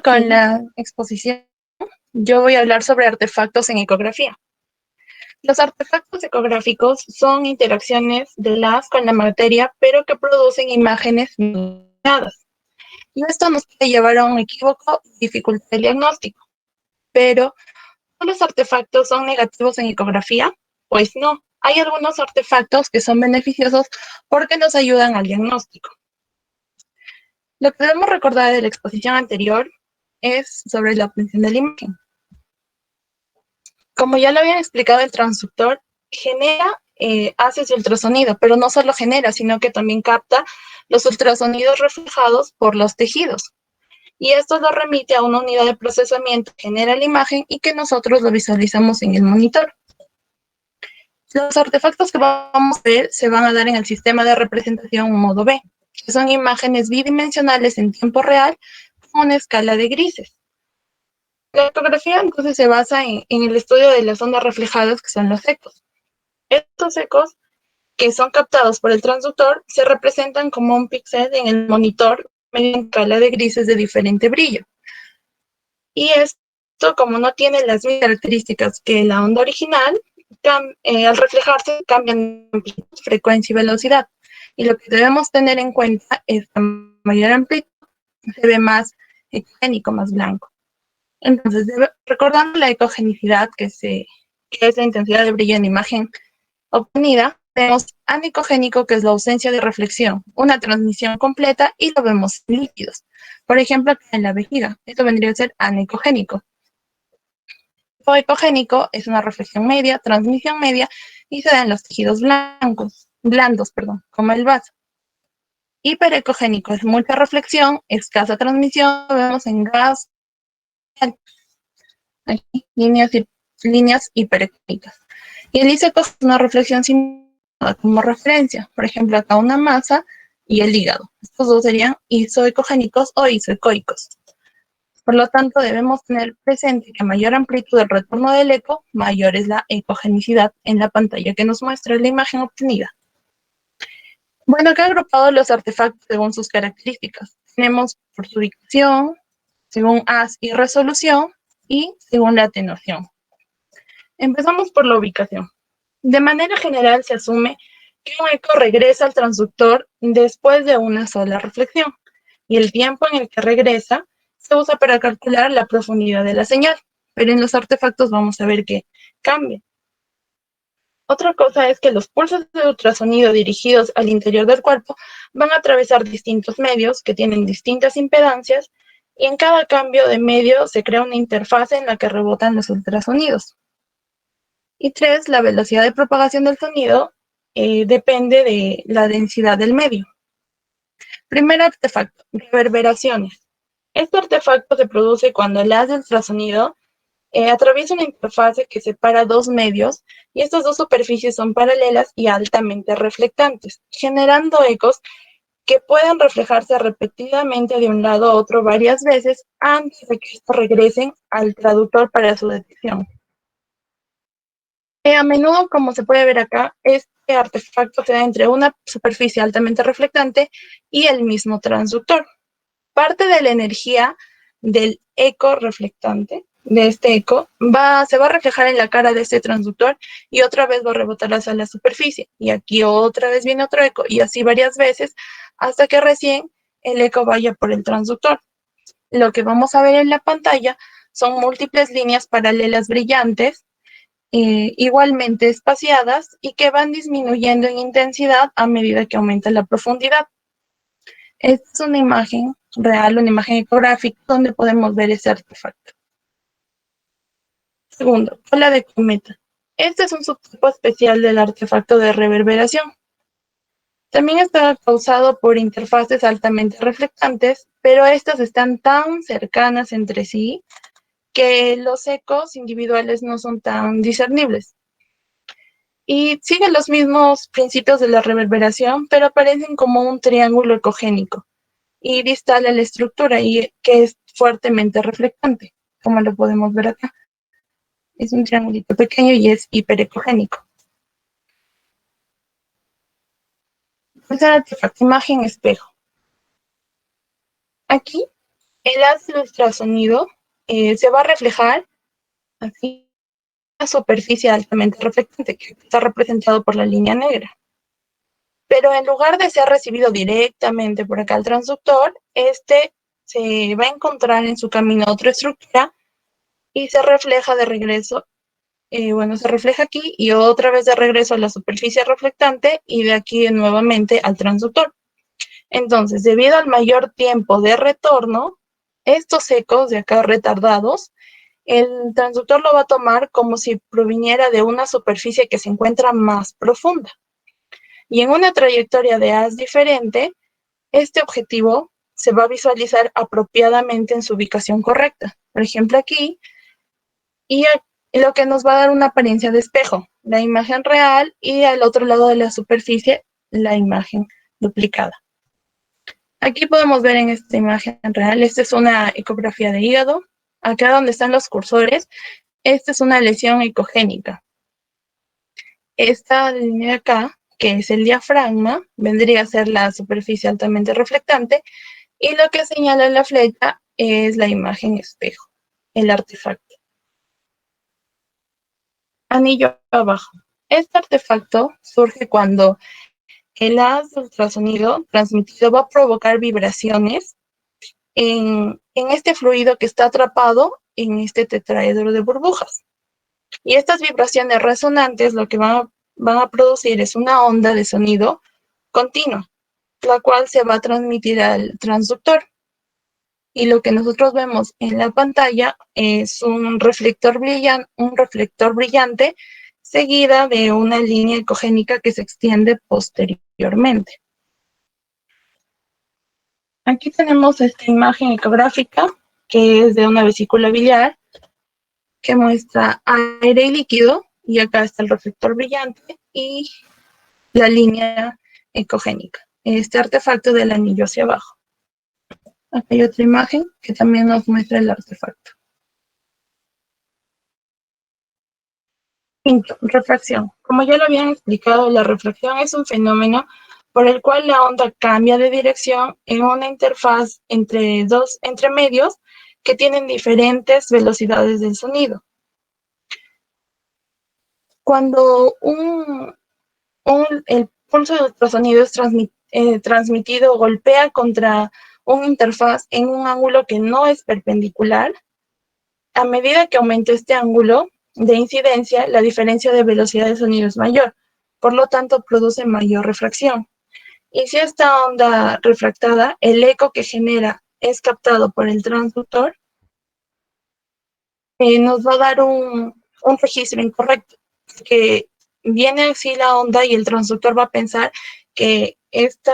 con Sí. la exposición, yo voy a hablar sobre artefactos en ecografía. Los artefactos ecográficos son interacciones de las con la materia, pero que producen imágenes dadas. Y esto nos puede llevar a un equívoco y dificultar el diagnóstico. Pero, ¿todos los artefactos son negativos en ecografía? Pues no. Hay algunos artefactos que son beneficiosos porque nos ayudan al diagnóstico. Lo que debemos recordar de la exposición anterior es sobre la obtención de la imagen. Como ya lo habían explicado, el transductor genera haces de ultrasonido, pero no solo genera, sino que también capta los ultrasonidos reflejados por los tejidos. Y esto lo remite a una unidad de procesamiento que genera la imagen y que nosotros lo visualizamos en el monitor. Los artefactos que vamos a ver se van a dar en el sistema de representación modo B, que son imágenes bidimensionales en tiempo real con una escala de grises. La ecografía entonces se basa en el estudio de las ondas reflejadas, que son los ecos. Estos ecos, que son captados por el transductor, se representan como un píxel en el monitor mediante escala de grises de diferente brillo. Y esto, como no tiene las mismas características que la onda original, al reflejarse cambian amplitud, frecuencia y velocidad. Y lo que debemos tener en cuenta es que a mayor amplitud se ve más ecogénico, más blanco. Entonces, recordando la ecogenicidad, que es la intensidad de brillo en imagen obtenida, tenemos anecogénico, que es la ausencia de reflexión, una transmisión completa, y lo vemos en líquidos. Por ejemplo, en la vejiga, esto vendría a ser anecogénico. Lo ecogénico es una reflexión media, transmisión media, y se da en los tejidos blandos, como el vaso. Hiperecogénico es mucha reflexión, escasa transmisión, lo vemos en gas, aquí, líneas hiperecónicas. Y el iseco es una reflexión sin como referencia. Por ejemplo, acá una masa y el hígado. Estos dos serían isoecogénicos o isoecoicos. Por lo tanto, debemos tener presente que a mayor amplitud del retorno del eco, mayor es la ecogenicidad en la pantalla que nos muestra la imagen obtenida. Bueno, acá he agrupado los artefactos según sus características. Tenemos por su ubicación, según haz y resolución, y según la atenuación. Empezamos por la ubicación. De manera general se asume que un eco regresa al transductor después de una sola reflexión, y el tiempo en el que regresa se usa para calcular la profundidad de la señal, pero en los artefactos vamos a ver que cambia. Otra cosa es que los pulsos de ultrasonido dirigidos al interior del cuerpo van a atravesar distintos medios que tienen distintas impedancias, y en cada cambio de medio se crea una interfase en la que rebotan los ultrasonidos. Y tres, la velocidad de propagación del sonido depende de la densidad del medio. Primer artefacto, reverberaciones. Este artefacto se produce cuando el haz de ultrasonido atraviesa una interfase que separa dos medios, y estas dos superficies son paralelas y altamente reflectantes, generando ecos que pueden reflejarse repetidamente de un lado a otro varias veces antes de que estos regresen al traductor para su detección. A menudo, como se puede ver acá, este artefacto se da entre una superficie altamente reflectante y el mismo transductor. Parte de la energía del eco reflectante, de este eco, se va a reflejar en la cara de este transductor, y otra vez va a rebotar hacia la superficie. Y aquí otra vez viene otro eco, y así varias veces, hasta que recién el eco vaya por el transductor. Lo que vamos a ver en la pantalla son múltiples líneas paralelas brillantes, igualmente espaciadas, y que van disminuyendo en intensidad a medida que aumenta la profundidad. Esta es una imagen real, una imagen ecográfica donde podemos ver ese artefacto. Segundo, cola de cometa. Este es un subtipo especial del artefacto de reverberación. También está causado por interfaces altamente reflectantes, pero estas están tan cercanas entre sí que los ecos individuales no son tan discernibles. Y siguen los mismos principios de la reverberación, pero aparecen como un triángulo ecogénico y distal a la estructura, y que es fuertemente reflectante, como lo podemos ver acá. Es un triangulito pequeño y es hiperecogénico. Tercer artefacto, imagen espejo. Aquí el haz de ultrasonido se va a reflejar así una superficie altamente reflectante que está representado por la línea negra. Pero en lugar de ser recibido directamente por acá al transductor, este se va a encontrar en su camino a otra estructura y se refleja de regreso, se refleja aquí y otra vez de regreso a la superficie reflectante y de aquí nuevamente al transductor. Entonces, debido al mayor tiempo de retorno, estos ecos de acá retardados, el transductor lo va a tomar como si proviniera de una superficie que se encuentra más profunda. Y en una trayectoria de haz diferente, este objetivo se va a visualizar apropiadamente en su ubicación correcta. Por ejemplo, aquí, y lo que nos va a dar una apariencia de espejo, la imagen real y al otro lado de la superficie, la imagen duplicada. Aquí podemos ver en esta imagen real, esta es una ecografía de hígado. Acá donde están los cursores, esta es una lesión ecogénica. Esta línea de acá, que es el diafragma, vendría a ser la superficie altamente reflectante, y lo que señala la flecha es la imagen espejo, el artefacto. Anillo abajo. Este artefacto surge cuando el haz de ultrasonido transmitido va a provocar vibraciones en este fluido que está atrapado en este tetraedro de burbujas. Y estas vibraciones resonantes lo que van a producir es una onda de sonido continua, la cual se va a transmitir al transductor. Y lo que nosotros vemos en la pantalla es un reflector brillante seguida de una línea ecogénica que se extiende posteriormente. Aquí tenemos esta imagen ecográfica que es de una vesícula biliar que muestra aire y líquido, y acá está el reflector brillante y la línea ecogénica, este artefacto del anillo hacia abajo. Acá hay otra imagen que también nos muestra el artefacto. Quinto, refracción. Como ya lo habían explicado, la refracción es un fenómeno por el cual la onda cambia de dirección en una interfaz entre medios que tienen diferentes velocidades del sonido. Cuando el pulso de ultrasonido es transmitido, golpea contra una interfaz en un ángulo que no es perpendicular, a medida que aumenta este ángulo de incidencia, la diferencia de velocidad de sonido es mayor, por lo tanto produce mayor refracción. Y si esta onda refractada, el eco que genera es captado por el transductor, nos va a dar un registro incorrecto, que viene así la onda y el transductor va a pensar que este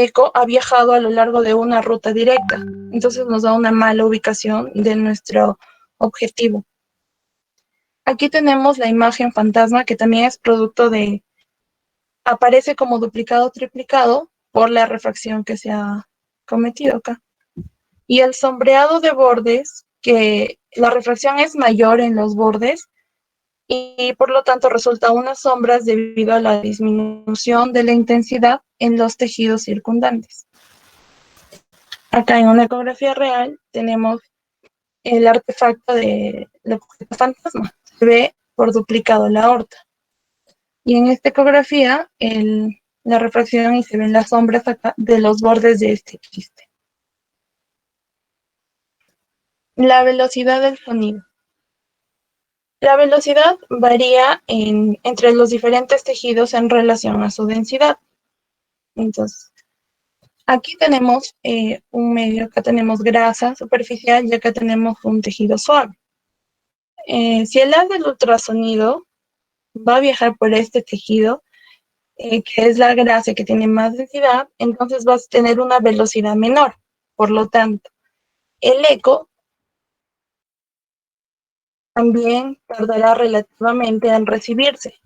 eco ha viajado a lo largo de una ruta directa. Entonces nos da una mala ubicación de nuestro objetivo. Aquí tenemos la imagen fantasma, que también es producto aparece como duplicado o triplicado por la refracción que se ha cometido acá. Y el sombreado de bordes, que la refracción es mayor en los bordes y por lo tanto resulta unas sombras debido a la disminución de la intensidad en los tejidos circundantes. Acá en una ecografía real tenemos el artefacto de la objeto fantasma. Se ve por duplicado la aorta. Y en esta ecografía la refracción y se ven las sombras acá de los bordes de este quiste. La velocidad del sonido. La velocidad varía entre los diferentes tejidos en relación a su densidad. Entonces, aquí tenemos un medio, acá tenemos grasa superficial y acá tenemos un tejido suave. Si el haz del ultrasonido va a viajar por este tejido, que es la grasa que tiene más densidad, entonces vas a tener una velocidad menor. Por lo tanto, el eco también tardará relativamente en recibirse.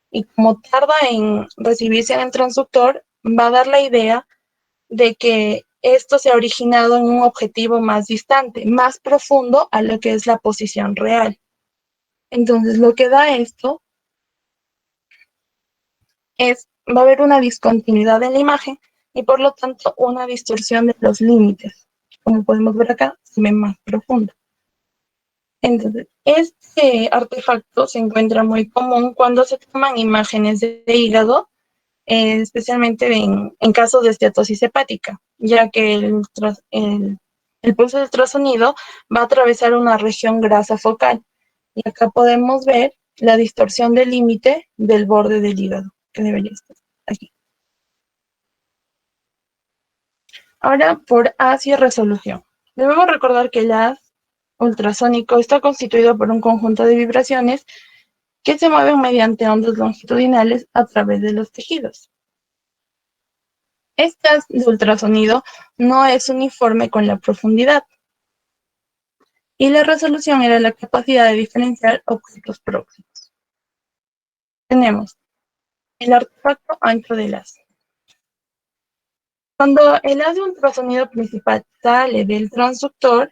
Y como tarda en recibirse en el transductor, va a dar la idea de que esto se ha originado en un objetivo más distante, más profundo a lo que es la posición real. Entonces, lo que da esto va a haber una discontinuidad en la imagen, y por lo tanto una distorsión de los límites. Como podemos ver acá, se ve más profundo. Entonces, este artefacto se encuentra muy común cuando se toman imágenes de hígado, especialmente en casos de esteatosis hepática, ya que el pulso de ultrasonido va a atravesar una región grasa focal. Y acá podemos ver la distorsión del límite del borde del hígado, que debería estar aquí. Ahora, por haz y resolución. Debemos recordar que el haz ultrasónico está constituido por un conjunto de vibraciones que se mueven mediante ondas longitudinales a través de los tejidos. Este haz de ultrasonido no es uniforme con la profundidad, y la resolución era la capacidad de diferenciar objetos próximos. Tenemos el artefacto ancho del haz. Cuando el haz de ultrasonido principal sale del transductor,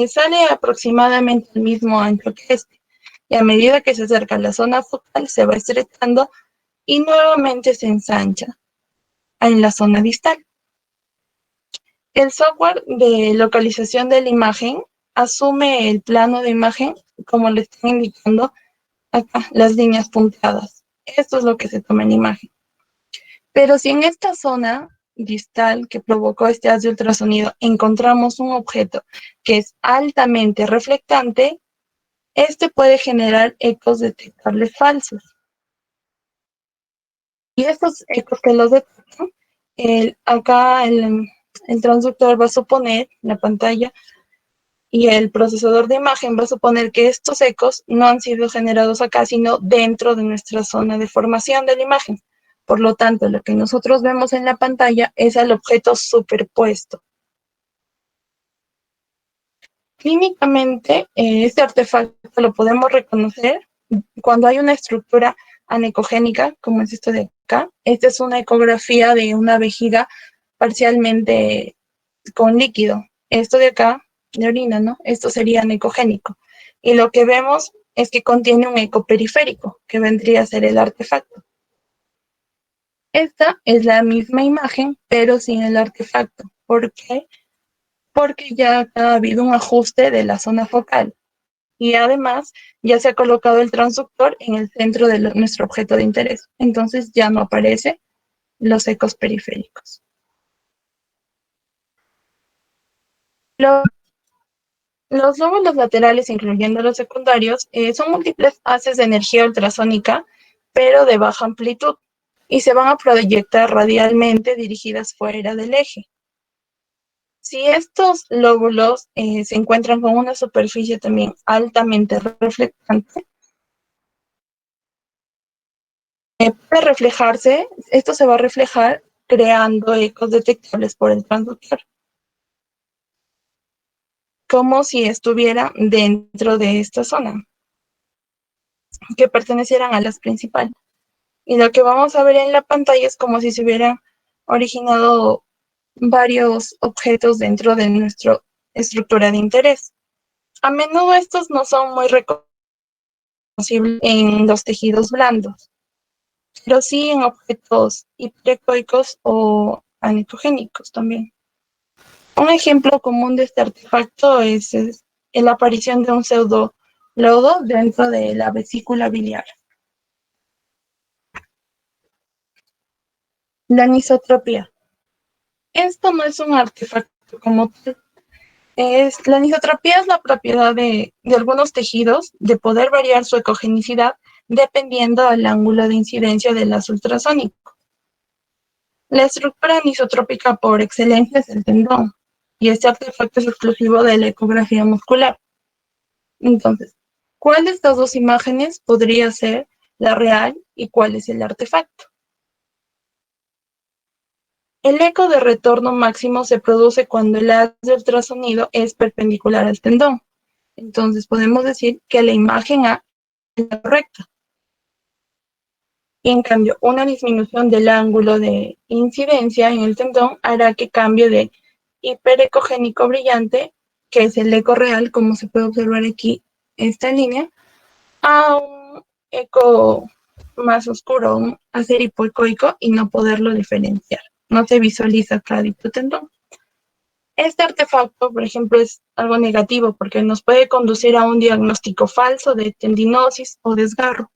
sale aproximadamente el mismo ancho que este, y a medida que se acerca a la zona focal se va estrechando y nuevamente se ensancha en la zona distal. El software de localización de la imagen asume el plano de imagen como le están indicando acá las líneas punteadas. Esto es lo que se toma en imagen. Pero si en esta zona distal que provocó este haz de ultrasonido encontramos un objeto que es altamente reflectante, este puede generar ecos detectables falsos. Y estos ecos que los detectan, acá el transductor va a suponer, la pantalla y el procesador de imagen va a suponer que estos ecos no han sido generados acá, sino dentro de nuestra zona de formación de la imagen. Por lo tanto, lo que nosotros vemos en la pantalla es el objeto superpuesto. Clínicamente, este artefacto lo podemos reconocer cuando hay una estructura anecogénica, como es esto de acá. Esta es una ecografía de una vejiga parcialmente con líquido. Esto de acá, de orina, ¿no? Esto sería anecogénico. Y lo que vemos es que contiene un eco periférico, que vendría a ser el artefacto. Esta es la misma imagen, pero sin el artefacto. ¿Por qué? Porque ya ha habido un ajuste de la zona focal. Y además ya se ha colocado el transductor en el centro de nuestro objeto de interés. Entonces ya no aparecen los ecos periféricos. Los lóbulos laterales, incluyendo los secundarios, son múltiples haces de energía ultrasónica, pero de baja amplitud, y se van a proyectar radialmente dirigidas fuera del eje. Si estos lóbulos se encuentran con una superficie también altamente reflectante, puede reflejarse, esto se va a reflejar creando ecos detectables por el transductor, como si estuviera dentro de esta zona, que pertenecieran a las principales. Y lo que vamos a ver en la pantalla es como si se hubieran originado varios objetos dentro de nuestra estructura de interés. A menudo estos no son muy reconocibles en los tejidos blandos, pero sí en objetos hiperecoicos o anecogénicos también. Un ejemplo común de este artefacto es la aparición de un pseudo-lodo dentro de la vesícula biliar. La anisotropía. Esto no es un artefacto como tal. La anisotropía es la propiedad de algunos tejidos de poder variar su ecogenicidad dependiendo del ángulo de incidencia del haz ultrasónico. La estructura anisotrópica por excelencia es el tendón, y este artefacto es exclusivo de la ecografía muscular. Entonces, ¿cuál de estas dos imágenes podría ser la real y cuál es el artefacto? El eco de retorno máximo se produce cuando el haz de ultrasonido es perpendicular al tendón. Entonces podemos decir que la imagen A es la correcta. Y en cambio, una disminución del ángulo de incidencia en el tendón hará que cambie de hiperecogénico brillante, que es el eco real, como se puede observar aquí esta línea, a un eco más oscuro, un hacer hipoecoico, y no poderlo diferenciar. no se visualiza acá dicho tendón. Este artefacto, por ejemplo, es algo negativo porque nos puede conducir a un diagnóstico falso de tendinosis o desgarro.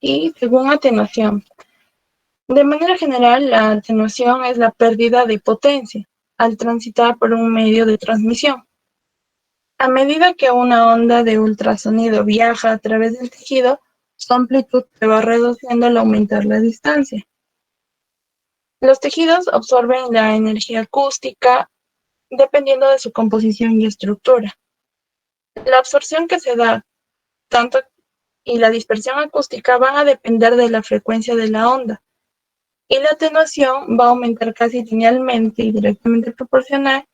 Y según atenuación. De manera general, la atenuación es la pérdida de potencia al transitar por un medio de transmisión. A medida que una onda de ultrasonido viaja a través del tejido, su amplitud se va reduciendo al aumentar la distancia. Los tejidos absorben la energía acústica dependiendo de su composición y estructura. La absorción que se da tanto y la dispersión acústica van a depender de la frecuencia de la onda. Y la atenuación va a aumentar casi linealmente y directamente proporcional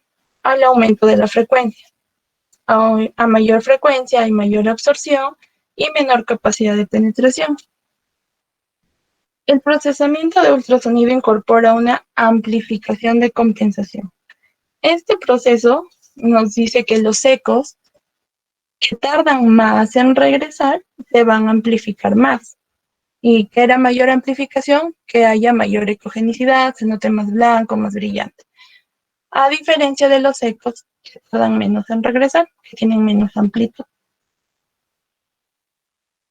al aumento de la frecuencia. A mayor frecuencia hay mayor absorción y menor capacidad de penetración. El procesamiento de ultrasonido incorpora una amplificación de compensación. Este proceso nos dice que los ecos que tardan más en regresar se van a amplificar más. Y que era mayor amplificación, que haya mayor ecogenicidad, se note más blanco, más brillante. A diferencia de los ecos que tardan menos en regresar, que tienen menos amplitud.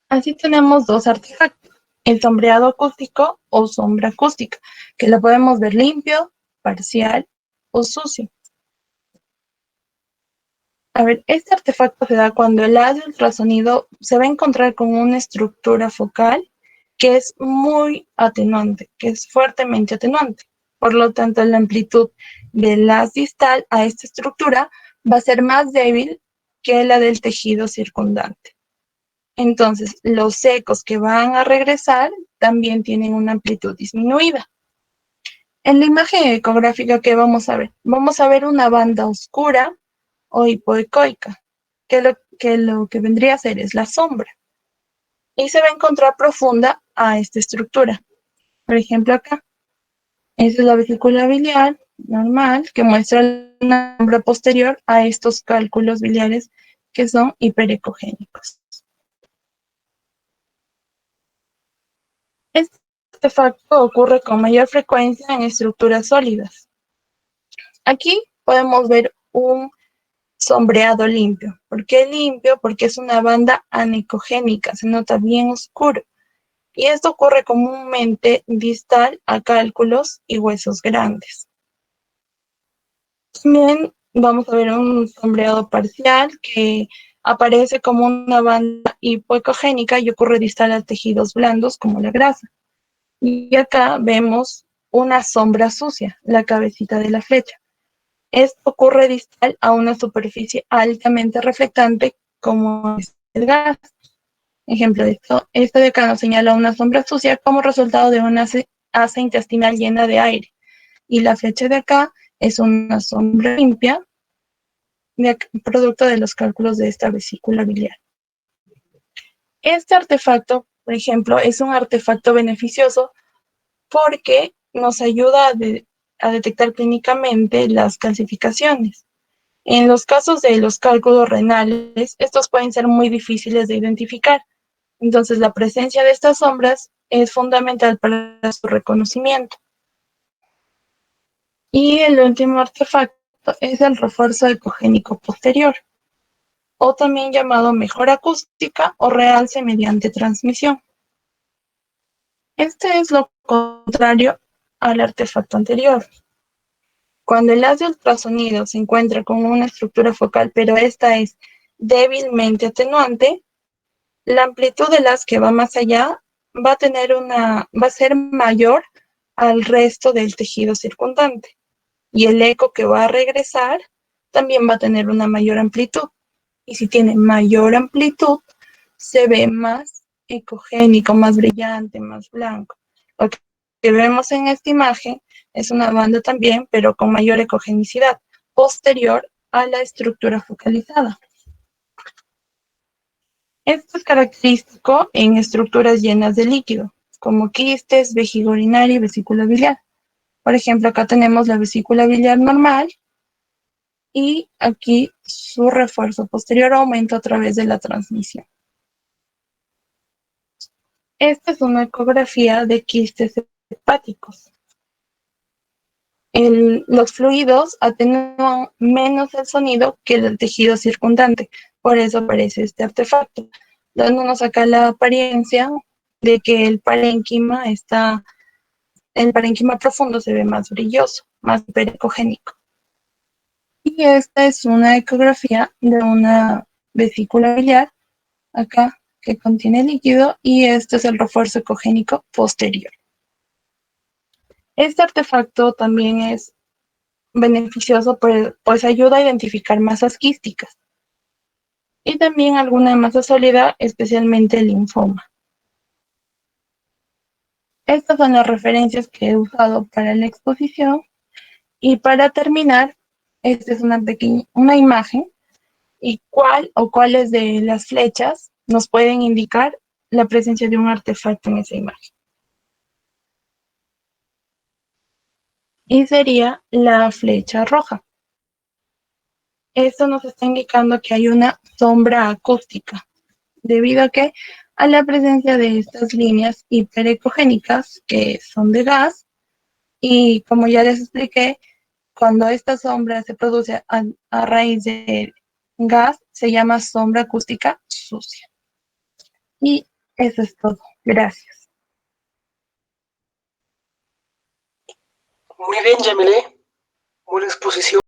Así tenemos dos artefactos, el sombreado acústico o sombra acústica, que la podemos ver limpio, parcial o sucio. A ver, este artefacto se da cuando el haz de ultrasonido se va a encontrar con una estructura focal que es muy atenuante, que es fuertemente atenuante. Por lo tanto, la amplitud del haz distal a esta estructura va a ser más débil que la del tejido circundante. Entonces, los ecos que van a regresar también tienen una amplitud disminuida. En la imagen ecográfica que vamos a ver una banda oscura o hipoecoica, lo que vendría a ser es la sombra. Y se va a encontrar profunda a esta estructura. Por ejemplo, acá. Esa es la vesícula biliar normal que muestra una sombra posterior a estos cálculos biliares que son hiperecogénicos. Este artefacto ocurre con mayor frecuencia en estructuras sólidas. Aquí podemos ver un sombreado limpio. ¿Por qué limpio? Porque es una banda anecogénica, se nota bien oscuro. Y esto ocurre comúnmente distal a cálculos y huesos grandes. También vamos a ver un sombreado parcial que aparece como una banda hipoecogénica y ocurre distal a tejidos blandos como la grasa. Y acá vemos una sombra sucia, la cabecita de la flecha. Esto ocurre distal a una superficie altamente reflectante como es el gas. Ejemplo de esto de acá nos señala una sombra sucia como resultado de una asa intestinal llena de aire. Y la flecha de acá es una sombra limpia, producto de los cálculos de esta vesícula biliar. Este artefacto, por ejemplo, es un artefacto beneficioso porque nos ayuda a detectar clínicamente las calcificaciones. En los casos de los cálculos renales, estos pueden ser muy difíciles de identificar. Entonces, la presencia de estas sombras es fundamental para su reconocimiento. Y el último artefacto es el refuerzo ecogénico posterior, o también llamado mejora acústica o realce mediante transmisión. Este es lo contrario al artefacto anterior. Cuando el haz de ultrasonido se encuentra con una estructura focal, pero esta es débilmente atenuante, la amplitud del haz que va más allá va a ser mayor al resto del tejido circundante. Y el eco que va a regresar también va a tener una mayor amplitud. Y si tiene mayor amplitud, se ve más ecogénico, más brillante, más blanco. Lo que vemos en esta imagen es una banda también, pero con mayor ecogenicidad, posterior a la estructura focalizada. Esto es característico en estructuras llenas de líquido, como quistes, vejiga urinaria y vesícula biliar. Por ejemplo, acá tenemos la vesícula biliar normal y aquí su refuerzo posterior aumenta a través de la transmisión. Esta es una ecografía de quistes hepáticos. Los fluidos atenúan menos el sonido que el tejido circundante, por eso aparece este artefacto, dándonos acá la apariencia de que el parénquima profundo se ve más brilloso, más hiperecogénico. Y esta es una ecografía de una vesícula biliar, acá, que contiene líquido, y este es el refuerzo ecogénico posterior. Este artefacto también es beneficioso, pues ayuda a identificar masas quísticas y también alguna masa sólida, especialmente el linfoma. Estas son las referencias que he usado para la exposición. Y para terminar, esta es una imagen y cuáles de las flechas nos pueden indicar la presencia de un artefacto en esa imagen. Y sería la flecha roja. Esto nos está indicando que hay una sombra acústica, debido a la presencia de estas líneas hiperecogénicas que son de gas, y como ya les expliqué, cuando esta sombra se produce a raíz de gas, se llama sombra acústica sucia. Y eso es todo. Gracias. Muy bien, Yamile. Buena exposición.